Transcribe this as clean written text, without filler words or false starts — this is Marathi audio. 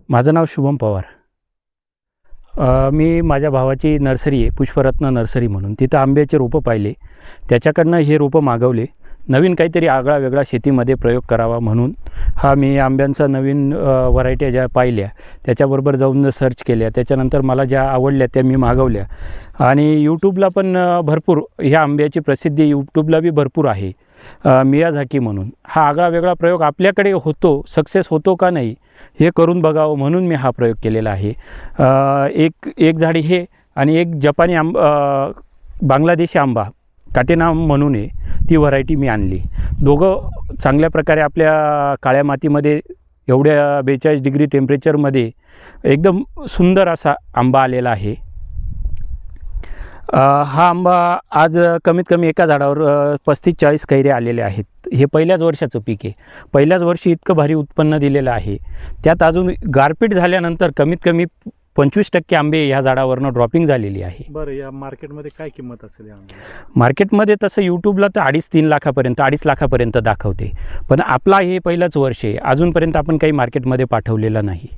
माझं नाव शुभम पवार. मी माझ्या भावाची नर्सरी आहे, पुष्परत्न नर्सरी म्हणून. तिथं आंब्याचे रोपं पाहिले, त्याच्याकडनं हे रोपं मागवले. नवीन काहीतरी आगळा वेगळा शेतीमध्ये प्रयोग करावा म्हणून मी आंब्यांचा नवीन व्हरायटी ज्या पाहिल्या त्याच्याबरोबर जाऊन सर्च केल्या. त्याच्यानंतर मला ज्या आवडल्या त्या मी मागवल्या. आणि यूट्यूबला पण भरपूर ह्या आंब्याची प्रसिद्धी यूट्यूबला बी भरपूर आहे. मियाझाकी म्हणून हा आगळा वेगळा प्रयोग आपल्याकडे होतो, सक्सेस होतो का नाही हे करून बघावं म्हणून मी हा प्रयोग केलेला आहे. एक झाडी हे आणि एक जपानी बांगलादेशी आंबा काटेनाम म्हणून आहे, ती व्हरायटी मी आणली. दोघं चांगल्या प्रकारे आपल्या काळ्या मातीमध्ये एवढ्या 42 डिग्री टेम्परेचरमध्ये एकदम सुंदर असा आंबा आलेला आहे. हा आंबा आज कमीत कमी एका झाडावर 35-40 कैऱ्या आलेल्या आहेत. हे पहिल्याच वर्षाचं पीक आहे. पहिल्याच वर्षी इतकं भारी उत्पन्न दिलेलं आहे. त्यात अजून गारपीट झाल्यानंतर कमीत कमी 25% आंबे ह्या झाडावरनं ड्रॉपिंग झालेली आहे. बरं, या मार्केटमध्ये काय किंमत असेल या आंब्याची? मार्केटमध्ये तसं यूट्यूबला तर 2.5-3 लाखापर्यंत 2.5 लाखापर्यंत दाखवते. पण आपला हे पहिलंच वर्ष आहे, अजूनपर्यंत आपण काही मार्केटमध्ये पाठवलेलं नाही.